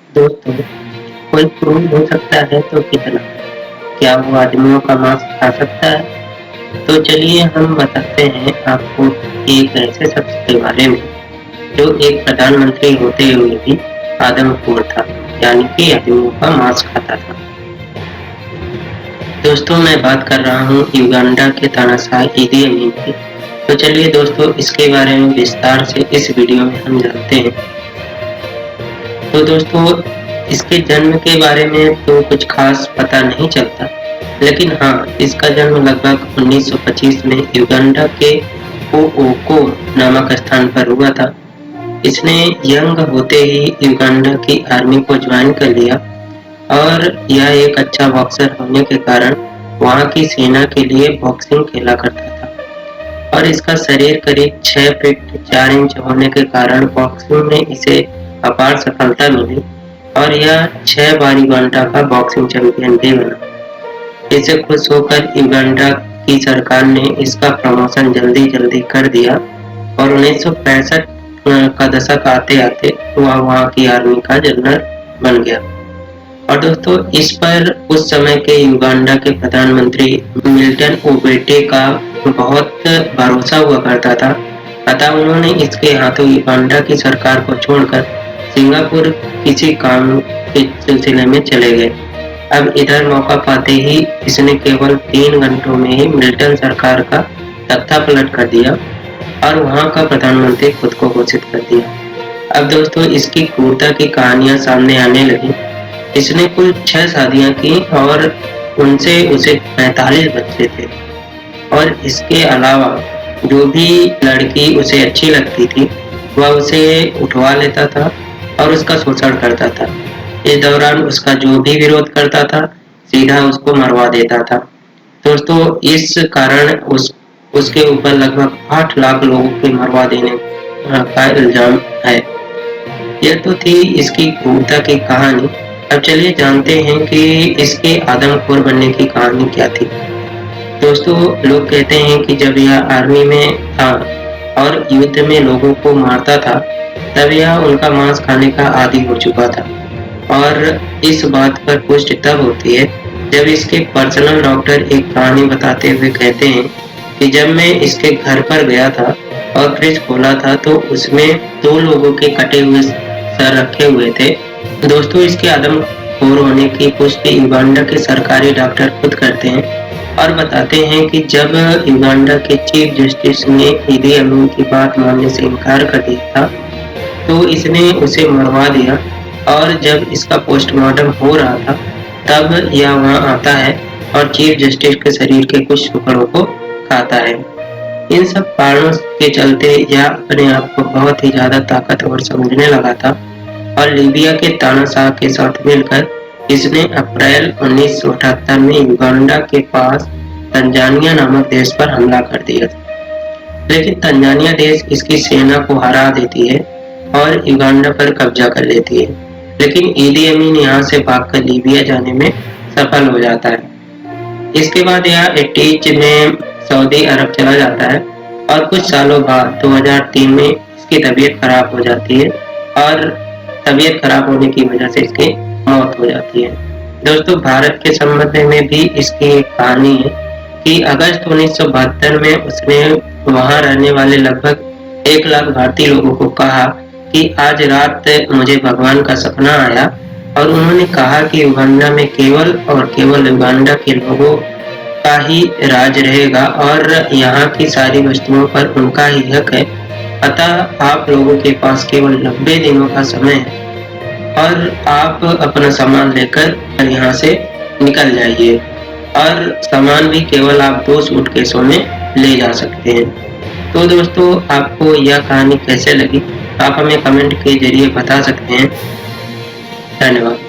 दोस्तों, कोई क्रूर हो सकता है तो कितना? क्या वो आदमियों का मांस खा सकता है? तो चलिए हम बताते हैं आपको एक ऐसे शख्स के बारे में जो एक प्रधानमंत्री होते हुए भी आदमखोर था, यानी कि आदमियों का मांस खाता था। दोस्तों, मैं बात कर रहा हूँ युगांडा के तानाशाह ईदी अमीन की। तो चलिए दोस्तों, इसके बारे में विस्तार से इस वीडियो में हम जानते हैं। तो दोस्तों, इसके जन्म के बारे में तो कुछ खास पता नहीं चलता, लेकिन हाँ, इसका जन्म लगभग 1925 में युगांडा के ओओको नामक स्थान पर हुआ था। इसने यंग होते ही युगांडा की आर्मी को ज्वाइन कर लिया और यह एक अच्छा बॉक्सर होने के कारण वहाँ की सेना के लिए बॉक्सिंग खेला करता था और इसका शरीर करीब 6 फीट 4 इंच होने के कारण बॉक्सिंग में इसे अपार सफलता मिली और यह 6 बार युगांडा का बॉक्सिंग चैंपियन भी बना। इससे खुश होकर युगांडा की सरकार ने इसका प्रमोशन जल्दी कर दिया और 1965 का दशक आते-आते वह वहाँ की आर्मी का जनरल बन गया। और दोस्तों, इस पर उस समय के युगांडा के प्रधानमंत्री मिल्टन ओबेटे का बहुत भरोसा हुआ करता था, अतः उन्होंने इसके हाथों युगांडा की सरकार को छोड़कर सिंगापुर किसी काम के सिलसिले में चले गए। अब इधर मौका पाते ही इसने केवल 3 घंटों में ही मिल्टन सरकार का तख्ता पलट कर दिया और वहाँ का प्रधानमंत्री खुद को घोषित कर दिया। अब दोस्तों, इसकी क्रूरता की कहानियां सामने आने लगी। इसने कुल 6 शादियां की और उनसे उसे 45 बच्चे थे और इसके अलावा जो भी लड़की उसे अच्छी लगती थी वह उसे उठवा लेता था और उसका शोषण करता था। इस दौरान उसका जो भी विरोध करता था सीधा उसको मरवा देता था। दोस्तों, इस कारण उसके ऊपर लगभग 8 लाख लोगों के मरवा देने का इल्जाम है। यह तो थी इसकी क्रूरता की कहानी। अब चलिए जानते हैं कि इसके आदमखोर बनने की कहानी क्या थी। दोस्तों, लोग कहते हैं कि जब यह आर्मी में था और युद्ध में लोगों को मारता था, तब यह उनका मांस खाने का आदी हो चुका था और इस बात पर पुष्टि तब होती है जब इसके पर्सनल डॉक्टर एक कहानी बताते हुए कहते हैं कि जब मैं इसके घर पर गया था और फ्रिज खोला था तो उसमें 2 लोगों के कटे हुए सर रखे हुए थे। दोस्तों, इसके आदमखोर होने की पुष्टि युगांडा के सरकारी डॉक्टर खुद करते हैं और बताते हैं कि जब युगांडा के चीफ जस्टिस ने ईदी अमीन की बात मानने से इनकार कर दिया था तो इसने उसे मरवा दिया और जब इसका पोस्टमार्टम हो रहा था तब यह वहां आता है और चीफ जस्टिस के शरीर के कुछ टुकड़ों को खाता है। इन सब कारणों के चलते यह अपने आप को बहुत ही ज्यादा ताकतवर समझने लगा था और लीबिया के तानाशाह के साथ मिलकर इसने अप्रैल 1978 में युगांडा के पास तंजानिया नामक देश पर हमला कर दिया था। लेकिन तंजानिया देश इसकी सेना को हरा देती है और युगांडा पर कब्जा कर लेती है, लेकिन ईदी अमीन यहाँ से भागकर लीबिया जाने में सफल हो जाता है। इसके बाद यह 88 में सऊदी अरब चला जाता है और कुछ सालों बाद 2003 में इसकी तबीयत खराब हो जाती है और तबीयत खराब होने की वजह से इसकी मौत हो जाती है। दोस्तों, भारत के संबंध में भी इसकी एक कहानी है कि अगस्त 1972 में उसने वहां रहने वाले लगभग 1 लाख भारतीय लोगों को कहा कि आज रात मुझे भगवान का सपना आया और उन्होंने कहा कि युगांडा में केवल और केवल युगांडा के लोगों का ही राज रहेगा और यहाँ की सारी वस्तुओं पर उनका ही हक है, अतः आप लोगों के पास केवल 90 दिनों का समय है और आप अपना सामान लेकर यहाँ से निकल जाइए और सामान भी केवल आप 2 सूटकेसों में ले जा सकते हैं। तो दोस्तों, आपको यह कहानी कैसे लगी आप हमें कमेंट के जरिए बता सकते हैं। धन्यवाद।